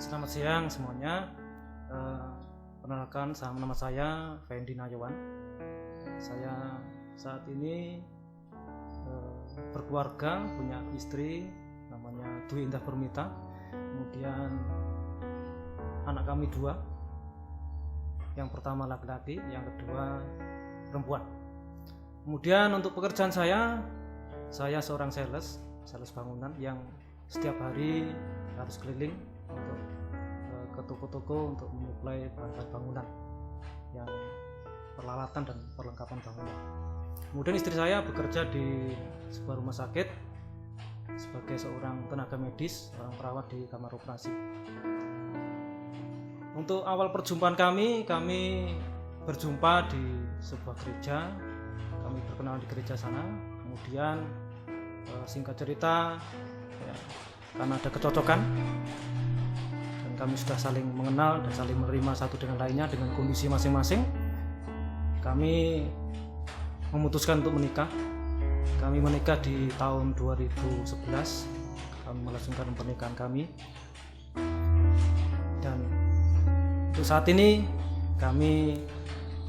Selamat siang semuanya. Perkenalkan, nama saya Fendi Nayawan. Saya saat ini berkeluarga, punya istri namanya Dwi Indah Permita. Kemudian anak kami 2. Yang pertama laki-laki, yang kedua perempuan. Kemudian untuk pekerjaan saya seorang sales bangunan yang setiap hari harus keliling untuk ke toko-toko untuk menyuplai bahan bangunan yang peralatan dan perlengkapan bangunan. Kemudian istri saya bekerja di sebuah rumah sakit sebagai seorang tenaga medis, seorang perawat di kamar operasi. Untuk awal perjumpaan kami berjumpa di sebuah gereja. Kami berkenalan di gereja sana. Kemudian singkat cerita, ya, karena ada kecocokan dan kami sudah saling mengenal dan saling menerima satu dengan lainnya dengan kondisi masing-masing, kami memutuskan untuk menikah. Kami menikah di tahun 2011. Kami melangsungkan pernikahan kami, dan untuk saat ini kami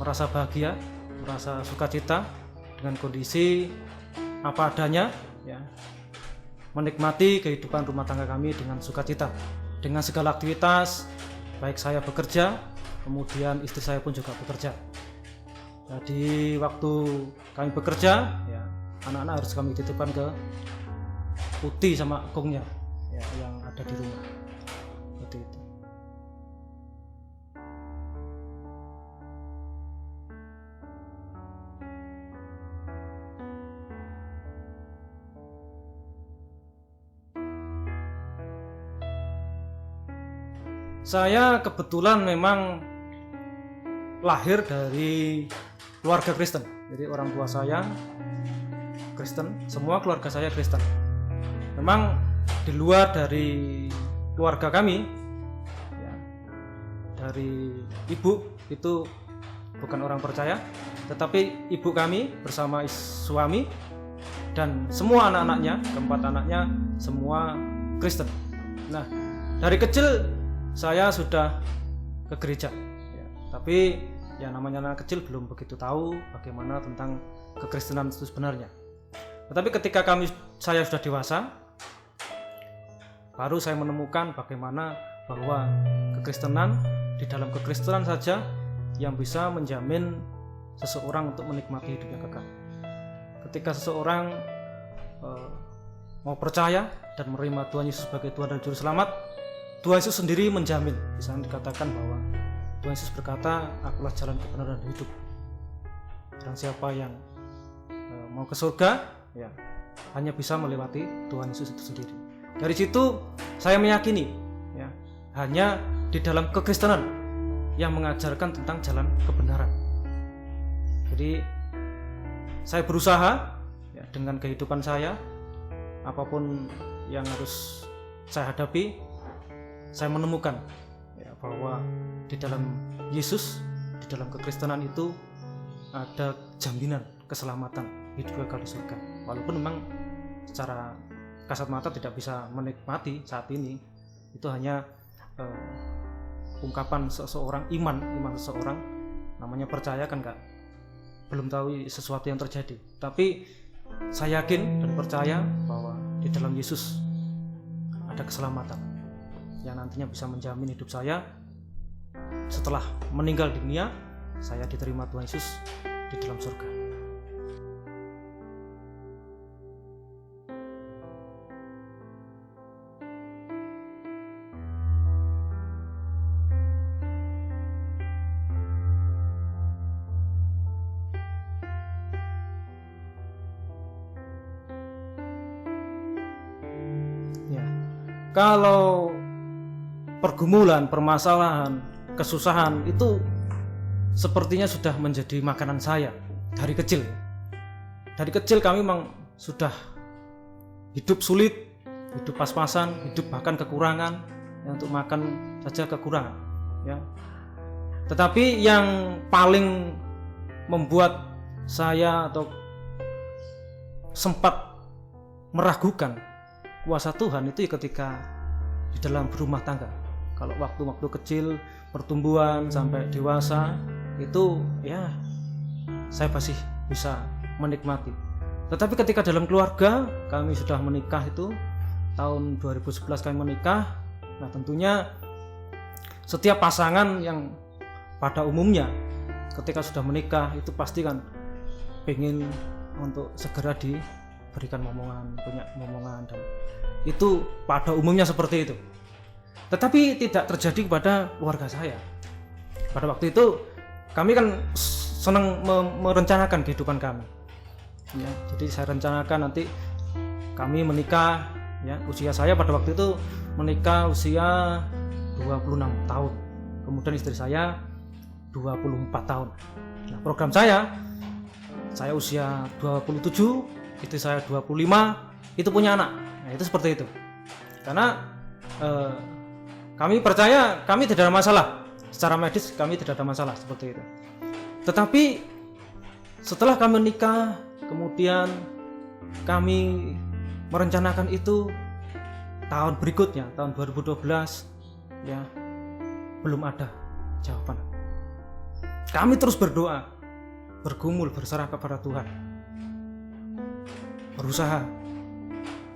merasa bahagia, merasa sukacita dengan kondisi apa adanya, ya, menikmati kehidupan rumah tangga kami dengan sukacita, dengan segala aktivitas, baik saya bekerja, kemudian istri saya pun juga bekerja. Jadi waktu kami bekerja, ya, anak-anak harus kami titipkan ke Uti sama Kongnya, ya, yang ada di rumah. Seperti itu. Saya kebetulan memang lahir dari keluarga Kristen. Jadi orang tua saya Kristen, semua keluarga saya Kristen. Memang di luar dari keluarga kami, ya, dari ibu itu bukan orang percaya, tetapi ibu kami bersama suami dan semua anak-anaknya, keempat anaknya semua Kristen. Nah, dari kecil saya sudah ke gereja, ya, tapi ya namanya anak kecil belum begitu tahu bagaimana tentang kekristenan itu sebenarnya. Tetapi ketika saya sudah dewasa, baru saya menemukan bagaimana bahwa kekristenan, di dalam kekristenan saja yang bisa menjamin seseorang untuk menikmati hidupnya kekal. Ketika seseorang mau percaya dan menerima Tuhan Yesus sebagai Tuhan dan Juru Selamat, Tuhan Yesus sendiri menjamin. Bisa dikatakan bahwa Tuhan Yesus berkata, "Akulah jalan, kebenaran, dan hidup. Dan siapa yang mau ke surga, ya, hanya bisa melewati Tuhan Yesus itu sendiri." Dari situ saya meyakini, ya, hanya di dalam kekristenan yang mengajarkan tentang jalan kebenaran. Jadi saya berusaha, ya, dengan kehidupan saya, apapun yang harus saya hadapi, saya menemukan, ya, bahwa di dalam Yesus, di dalam kekristenan itu ada jaminan keselamatan hidup kekal di surga. Walaupun memang secara kasat mata tidak bisa menikmati saat ini, itu hanya ungkapan seseorang, iman seseorang, namanya percaya kan, belum tahu sesuatu yang terjadi. Tapi saya yakin dan percaya bahwa di dalam Yesus ada keselamatan yang nantinya bisa menjamin hidup saya setelah meninggal dunia. Saya diterima Tuhan Yesus di dalam surga. Ya, kalau pergumulan, permasalahan, kesusahan itu sepertinya sudah menjadi makanan saya dari kecil. Dari kecil kami memang sudah hidup sulit, hidup pas-pasan, hidup bahkan kekurangan, ya, untuk makan saja kekurangan, ya. Tetapi yang paling membuat saya atau sempat meragukan kuasa Tuhan itu ketika di dalam berumah tangga. Kalau waktu-waktu kecil, pertumbuhan sampai dewasa, itu ya saya masih bisa menikmati. Tetapi ketika dalam keluarga, kami sudah menikah itu tahun 2011 kami menikah. Nah tentunya setiap pasangan yang pada umumnya ketika sudah menikah itu pasti kan pengen untuk segera diberikan momongan, punya momongan, dan itu pada umumnya seperti itu. Tetapi tidak terjadi kepada keluarga saya. Pada waktu itu kami kan senang merencanakan kehidupan kami. Ya, jadi saya rencanakan nanti kami menikah. Ya, usia saya pada waktu itu menikah usia 26 tahun. Kemudian istri saya 24 tahun. Nah, program saya usia 27, istri saya 25, itu punya anak. Nah, itu seperti itu. Karena kami percaya kami tidak ada masalah. Secara medis kami tidak ada masalah seperti itu. Tetapi setelah kami menikah, kemudian kami merencanakan itu tahun berikutnya, tahun 2012, ya belum ada jawaban. Kami terus berdoa, bergumul, berserah kepada Tuhan, berusaha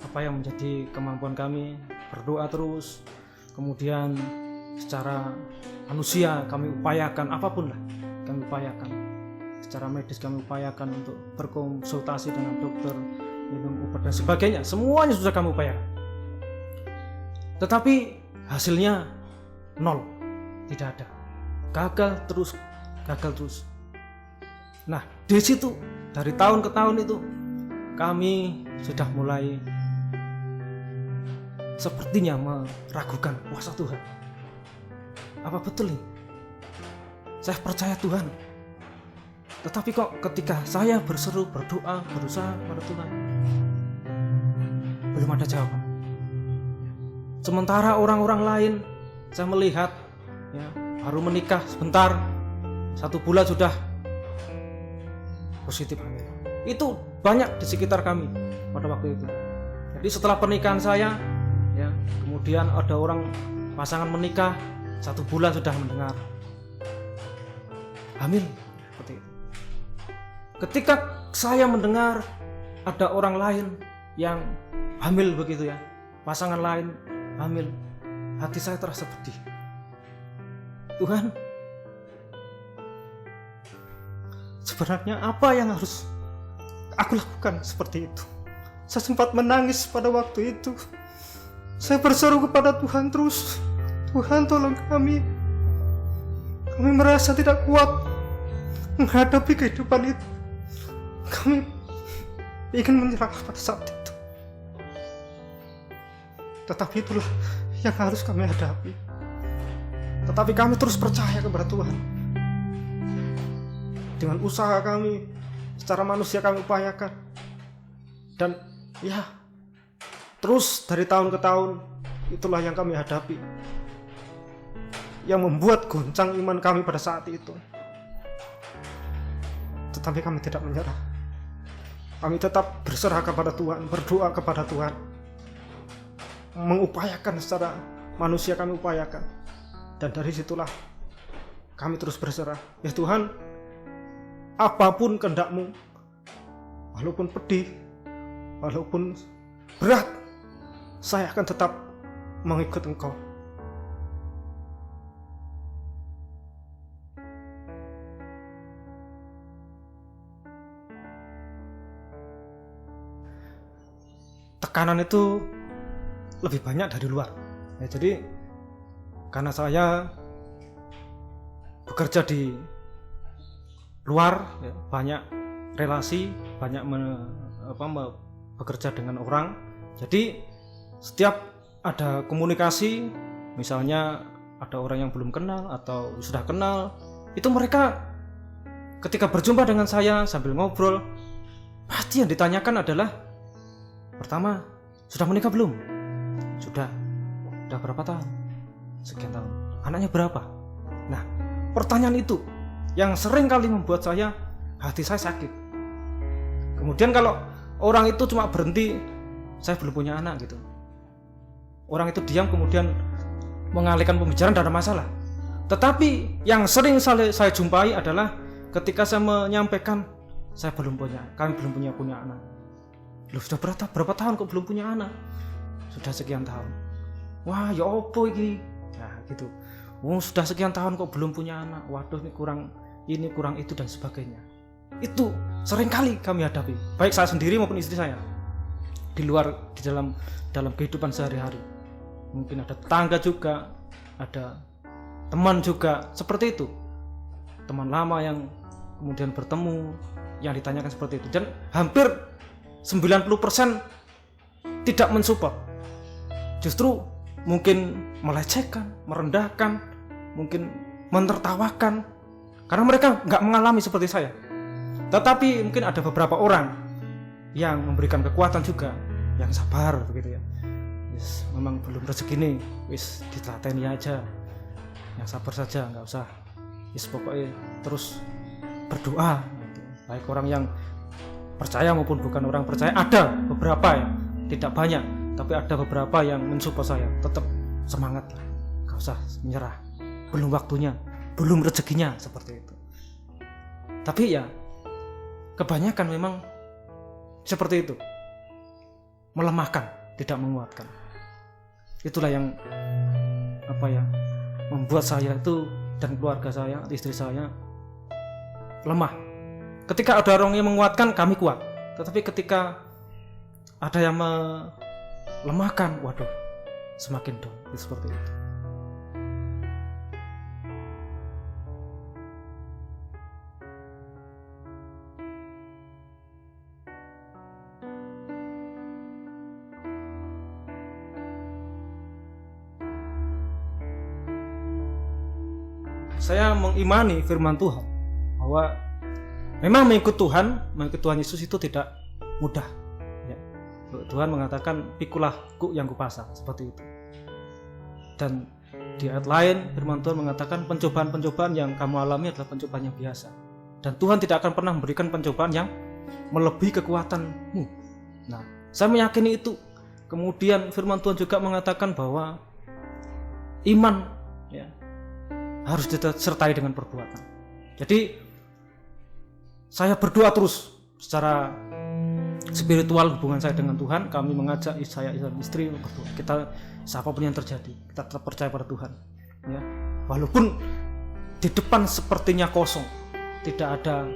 apa yang menjadi kemampuan kami, berdoa terus. Kemudian secara manusia kami upayakan apapun lah, kami upayakan. Secara medis kami upayakan untuk berkonsultasi dengan dokter, minum obat dan sebagainya, semuanya sudah kami upayakan. Tetapi hasilnya nol, tidak ada, gagal terus. Nah di situ dari tahun ke tahun itu kami sudah mulai sepertinya meragukan kuasa Tuhan. Apa betul ini? Saya percaya Tuhan, tetapi kok ketika saya berseru, berdoa, berusaha pada Tuhan, belum ada jawaban. Sementara orang-orang lain saya melihat ya, baru menikah sebentar, 1 bulan sudah positif hamil. Itu banyak di sekitar kami pada waktu itu. Jadi setelah pernikahan saya ya, kemudian ada orang pasangan menikah 1 bulan sudah mendengar hamil seperti itu. Ketika saya mendengar ada orang lain yang hamil begitu ya, pasangan lain hamil, hati saya terasa pedih. Tuhan, sebenarnya apa yang harus aku lakukan seperti itu? Saya sempat menangis pada waktu itu. Saya berseru kepada Tuhan terus, Tuhan tolong kami. Kami merasa tidak kuat menghadapi kehidupan itu. Kami ingin menyerah pada saat itu. Tetapi itulah yang harus kami hadapi. Tetapi kami terus percaya kepada Tuhan. Dengan usaha kami, secara manusia kami upayakan. Dan ya, terus dari tahun ke tahun, itulah yang kami hadapi, yang membuat goncang iman kami pada saat itu. Tetapi kami tidak menyerah. Kami tetap berserah kepada Tuhan, berdoa kepada Tuhan, mengupayakan secara manusia kami upayakan. Dan dari situlah kami terus berserah. Ya Tuhan, apapun kehendak-Mu, walaupun pedih, walaupun berat, saya akan tetap mengikut Engkau. Tekanan itu lebih banyak dari luar. Ya, jadi karena saya bekerja di luar, ya, banyak relasi, banyak bekerja dengan orang. Jadi setiap ada komunikasi, misalnya ada orang yang belum kenal atau sudah kenal, itu mereka ketika berjumpa dengan saya sambil ngobrol, pasti yang ditanyakan adalah, pertama, sudah menikah belum? Sudah berapa tahun? Sekian tahun. Anaknya berapa? Nah, pertanyaan itu yang sering kali membuat hati saya sakit. Kemudian kalau orang itu cuma berhenti, saya belum punya anak gitu, orang itu diam, kemudian mengalihkan pembicaraan, tidak ada masalah. Tetapi yang sering saya jumpai adalah ketika saya menyampaikan kami belum punya anak. Loh, sudah berapa tahun kok belum punya anak? Sudah sekian tahun. Wah, ya opo ini? Nah, gitu. Oh, sudah sekian tahun kok belum punya anak. Waduh, ini kurang itu dan sebagainya. Itu sering kali kami hadapi, baik saya sendiri maupun istri saya. Di dalam kehidupan sehari-hari. Mungkin ada tetangga juga, ada teman juga seperti itu. Teman lama yang kemudian bertemu, yang ditanyakan seperti itu, dan hampir 90% tidak mensupport. Justru mungkin melecehkan, merendahkan, mungkin menertawakan, karena mereka nggak mengalami seperti saya. Tetapi mungkin ada beberapa orang yang memberikan kekuatan juga, yang sabar begitu ya. Memang belum rezeki nih, ditelateni aja, yang sabar saja, nggak usah. Pokoknya terus berdoa. Baik orang yang percaya maupun bukan orang percaya, ada beberapa ya, tidak banyak, tapi ada beberapa yang mensupport saya. Tetap semangat lah, nggak usah menyerah. Belum waktunya, belum rezekinya, seperti itu. Tapi ya kebanyakan memang seperti itu, melemahkan, tidak menguatkan. Itulah yang membuat saya itu dan keluarga saya, istri saya lemah. Ketika ada orang yang menguatkan, kami kuat. Tetapi ketika ada yang melemahkan, waduh, semakin down. Seperti itu. Saya mengimani firman Tuhan bahwa memang mengikut Tuhan Yesus itu tidak mudah. Ya. Tuhan mengatakan, pikulah kuk yang kupasang, seperti itu. Dan di ayat lain firman Tuhan mengatakan, pencobaan-pencobaan yang kamu alami adalah pencobaan yang biasa. Dan Tuhan tidak akan pernah memberikan pencobaan yang melebihi kekuatanmu. Nah, saya meyakini itu. Kemudian firman Tuhan juga mengatakan bahwa iman ya, harus disertai dengan perbuatan. Jadi saya berdoa terus secara spiritual, hubungan saya dengan Tuhan. Kami mengajak saya dan istri berdoa. Kita siapapun yang terjadi, kita tetap percaya pada Tuhan. Ya, walaupun di depan sepertinya kosong, tidak ada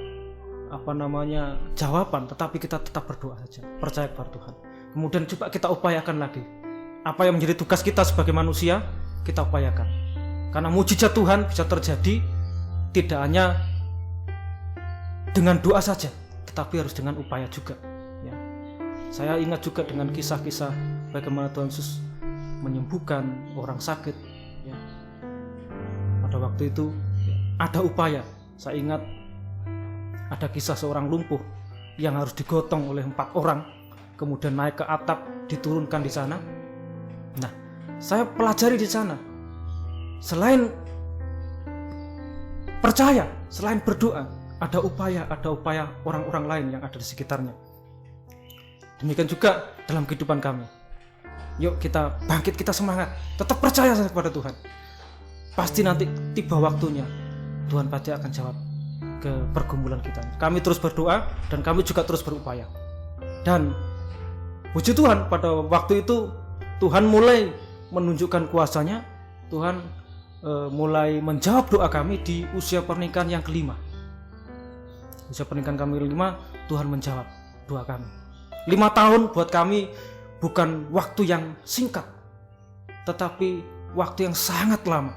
jawaban, tetapi kita tetap berdoa saja, percaya kepada Tuhan. Kemudian coba kita upayakan lagi. Apa yang menjadi tugas kita sebagai manusia, kita upayakan. Karena mujizat Tuhan bisa terjadi tidak hanya dengan doa saja, tetapi harus dengan upaya juga. Ya. Saya ingat juga dengan kisah-kisah bagaimana Tuhan Yesus menyembuhkan orang sakit. Ya. Pada waktu itu ada upaya. Saya ingat ada kisah seorang lumpuh yang harus digotong oleh 4 orang, kemudian naik ke atap, diturunkan di sana. Nah, saya pelajari di sana. Selain percaya, selain berdoa, ada upaya orang-orang lain yang ada di sekitarnya. Demikian juga dalam kehidupan kami. Yuk kita bangkit, kita semangat, tetap percaya kepada Tuhan. Pasti nanti tiba waktunya Tuhan pasti akan jawab ke pergumulan kita. Kami terus berdoa dan kami juga terus berupaya. Dan puji Tuhan, pada waktu itu Tuhan mulai menunjukkan kuasa-Nya. Tuhan mulai menjawab doa kami di usia pernikahan yang kelima. Usia pernikahan kami kelima, Tuhan menjawab doa kami. 5 tahun buat kami bukan waktu yang singkat, tetapi waktu yang sangat lama.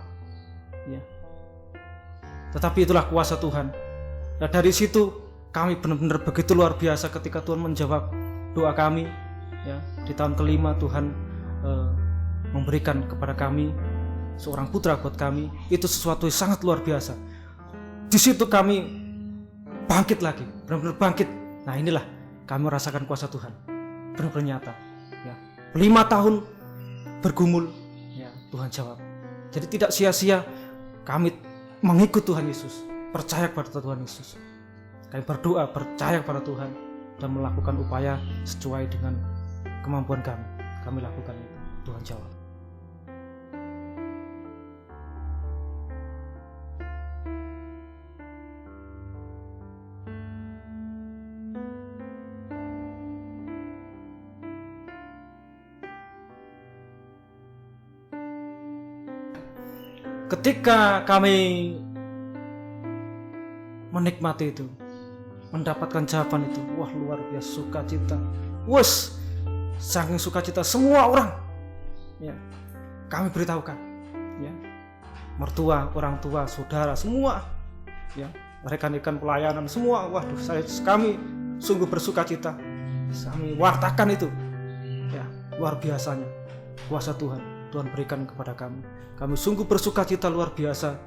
Ya. Tetapi itulah kuasa Tuhan. Nah, dari situ kami benar-benar begitu luar biasa ketika Tuhan menjawab doa kami. Ya, di tahun kelima Tuhan memberikan kepada kami seorang putra buat kami. Itu sesuatu yang sangat luar biasa. Di situ kami bangkit lagi, benar-benar bangkit. Nah, inilah kami merasakan kuasa Tuhan benar-benar nyata. Ya, 5 tahun bergumul, ya, Tuhan jawab. Jadi tidak sia-sia kami mengikut Tuhan Yesus, percaya kepada Tuhan Yesus. Kami berdoa, percaya kepada Tuhan, dan melakukan upaya sesuai dengan kemampuan kami. Kami lakukan itu, Tuhan jawab. ketika kami menikmati itu, mendapatkan jawaban itu, wah luar biasa sukacita. Wes, saking sukacita semua orang, ya, kami beritahukan, ya, mertua, orang tua, saudara, semua, ya, rekan-rekan pelayanan semua, waduh, kami sungguh bersukacita. Kami wartakan itu, ya, luar biasanya kuasa Tuhan berikan kepada kami. Kami sungguh bersukacita luar biasa,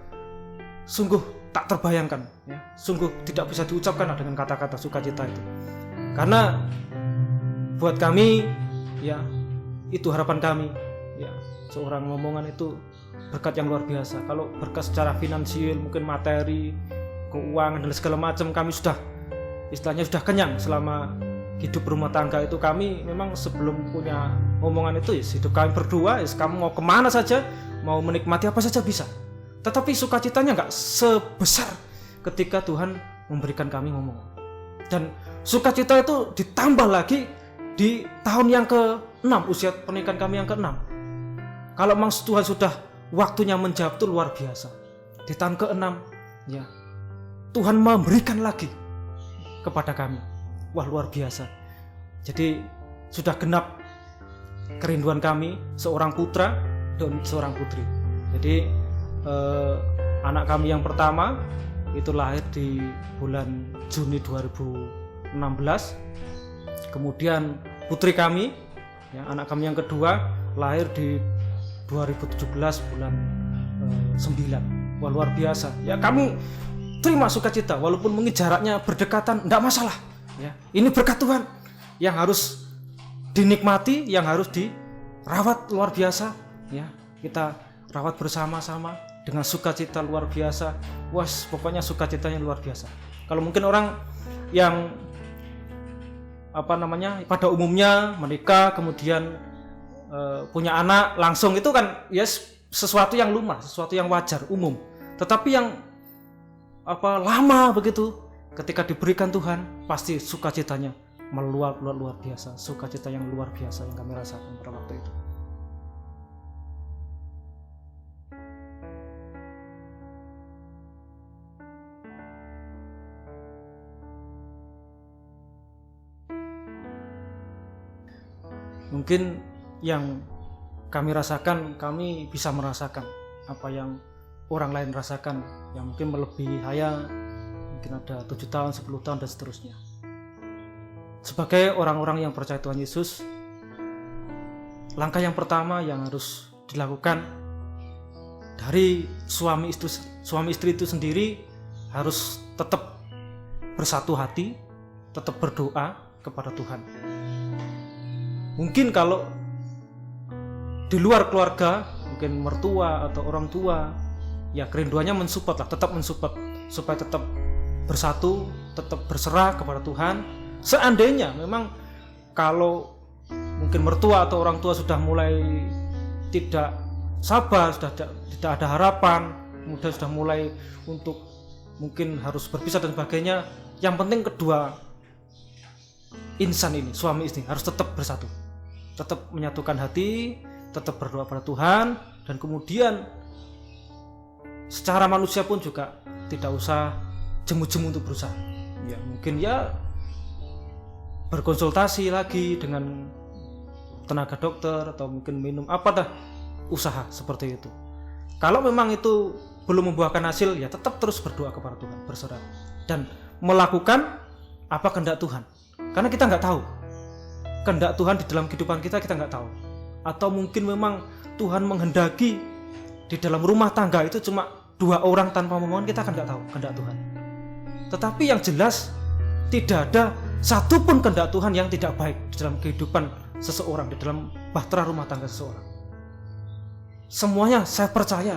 sungguh tak terbayangkan, ya, sungguh tidak bisa diucapkan dengan kata-kata sukacita itu. Karena buat kami, ya, itu harapan kami, ya, seorang ngomongan itu berkat yang luar biasa. Kalau berkat secara finansial, mungkin materi, keuangan dan segala macam, kami sudah istilahnya sudah kenyang selama hidup rumah tangga itu. Kami memang sebelum punya omongan itu, ya, hidup kami berdua, ya, kamu mau kemana saja, mau menikmati apa saja bisa. Tetapi sukacitanya nggak sebesar ketika Tuhan memberikan kami omongan. Dan sukacita itu ditambah lagi di tahun yang ke-6, usia pernikahan kami yang ke-6. Kalau memang Tuhan sudah waktunya menjawab, itu luar biasa. Di tahun ke-6, ya, Tuhan memberikan lagi kepada kami. Wah, luar biasa. Jadi sudah genap kerinduan kami, seorang putra dan seorang putri. Jadi anak kami yang pertama itu lahir di bulan Juni 2016. Kemudian putri kami, ya, anak kami yang kedua lahir di 2017 bulan 9. Wah, luar biasa. Ya, kami terima sukacita walaupun mungkin jaraknya berdekatan, enggak masalah. Ya, ini berkat Tuhan yang harus dinikmati, yang harus dirawat luar biasa. Ya, kita rawat bersama-sama dengan sukacita luar biasa. Wah, pokoknya sukacitanya luar biasa. Kalau mungkin orang yang pada umumnya menikah kemudian punya anak langsung, itu kan ya sesuatu yang lumrah, sesuatu yang wajar, umum. Tetapi yang lama begitu, ketika diberikan Tuhan, pasti sukacitanya meluap luar biasa. Sukacita yang luar biasa yang kami rasakan pada waktu itu. Mungkin yang kami rasakan, kami bisa merasakan apa yang orang lain rasakan, yang mungkin melebihi saya, mungkin ada 7 tahun, 10 tahun dan seterusnya. Sebagai orang-orang yang percaya Tuhan Yesus, langkah yang pertama yang harus dilakukan dari suami istri itu sendiri harus tetap bersatu hati, tetap berdoa kepada Tuhan. Mungkin kalau di luar keluarga, mungkin mertua atau orang tua, ya kerinduannya mensupport lah, tetap mensupport supaya tetap bersatu, tetap berserah kepada Tuhan. Seandainya memang kalau mungkin mertua atau orang tua sudah mulai tidak sabar, sudah tidak ada harapan, kemudian sudah mulai untuk mungkin harus berpisah dan sebagainya, yang penting kedua insan ini, suami istri, harus tetap bersatu, tetap menyatukan hati, tetap berdoa pada Tuhan, dan kemudian secara manusia pun juga tidak usah jemu-jemu untuk berusaha. Ya mungkin ya berkonsultasi lagi dengan tenaga dokter atau mungkin minum usaha seperti itu. Kalau memang itu belum membuahkan hasil, ya tetap terus berdoa kepada Tuhan, berserah dan melakukan apa kehendak Tuhan. Karena kita nggak tahu kehendak Tuhan di dalam kehidupan kita nggak tahu. Atau mungkin memang Tuhan menghendaki di dalam rumah tangga itu cuma 2 orang tanpa memohon, kita kan nggak tahu kehendak Tuhan. Tetapi yang jelas tidak ada satupun kehendak Tuhan yang tidak baik di dalam kehidupan seseorang, di dalam bahtera rumah tangga seseorang. Semuanya saya percaya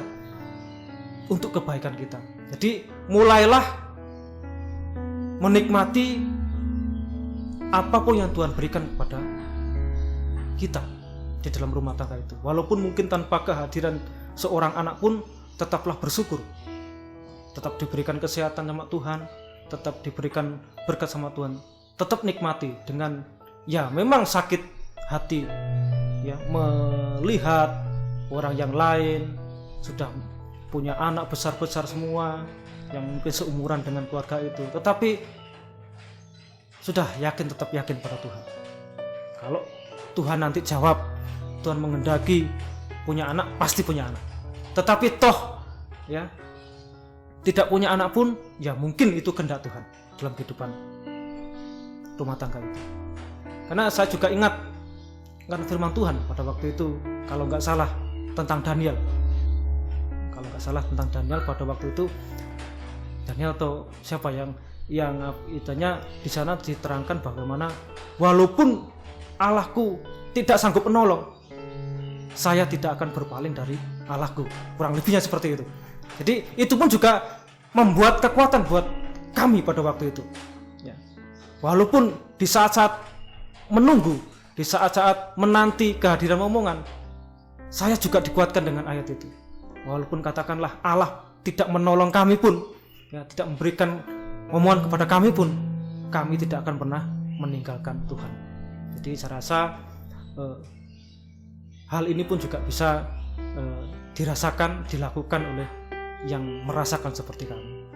untuk kebaikan kita. Jadi mulailah menikmati apapun yang Tuhan berikan kepada kita di dalam rumah tangga itu. Walaupun mungkin tanpa kehadiran seorang anak pun, tetaplah bersyukur. Tetap diberikan kesehatan sama Tuhan, tetap diberikan berkat sama Tuhan. Tetap nikmati dengan ya memang sakit hati ya melihat orang yang lain sudah punya anak besar-besar semua yang mungkin seumuran dengan keluarga itu, tetapi sudah tetap yakin pada Tuhan. Kalau Tuhan nanti jawab, Tuhan menghendaki punya anak, pasti punya anak. Tetapi toh ya tidak punya anak pun, ya mungkin itu kehendak Tuhan dalam kehidupan rumah tangga itu. Karena saya juga ingat kan firman Tuhan pada waktu itu, kalau nggak salah tentang Daniel. Kalau nggak salah tentang Daniel pada waktu itu, Daniel atau siapa yang itanya di sana diterangkan bagaimana walaupun Allahku tidak sanggup menolong, saya tidak akan berpaling dari Allahku. Kurang lebihnya seperti itu. Jadi itu pun juga membuat kekuatan buat kami pada waktu itu. Ya. Walaupun di saat-saat menunggu, di saat-saat menanti kehadiran omongan, saya juga dikuatkan dengan ayat itu. Walaupun katakanlah Allah tidak menolong kami pun, ya, tidak memberikan omongan kepada kami pun, kami tidak akan pernah meninggalkan Tuhan. Jadi saya rasa hal ini pun juga bisa dirasakan, dilakukan oleh yang merasakan seperti kami.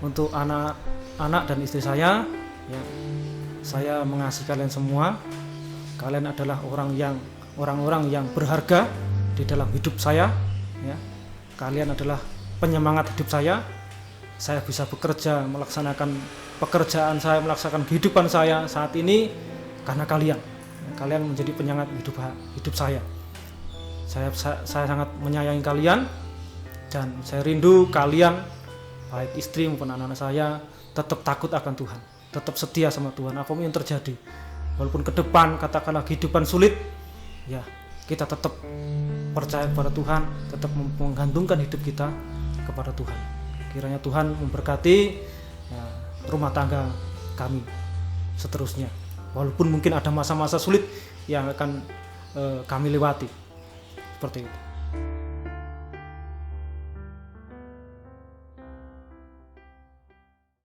Untuk anak-anak dan istri saya, ya, saya mengasihi kalian semua. Kalian adalah orang-orang yang berharga di dalam hidup saya. Ya. Kalian adalah penyemangat hidup saya. Saya bisa bekerja, melaksanakan pekerjaan saya, melaksanakan kehidupan saya saat ini karena kalian. Kalian menjadi penyemangat hidup saya. Saya sangat menyayangi kalian dan saya rindu kalian, baik istri maupun anak-anak saya, tetap takut akan Tuhan, tetap setia sama Tuhan apapun yang terjadi. Walaupun ke depan katakanlah kehidupan sulit, ya kita tetap percaya kepada Tuhan, tetap menggantungkan hidup kita kepada Tuhan. Kiranya Tuhan memberkati ya, rumah tangga kami seterusnya. Walaupun mungkin ada masa-masa sulit yang akan kami lewati, seperti itu.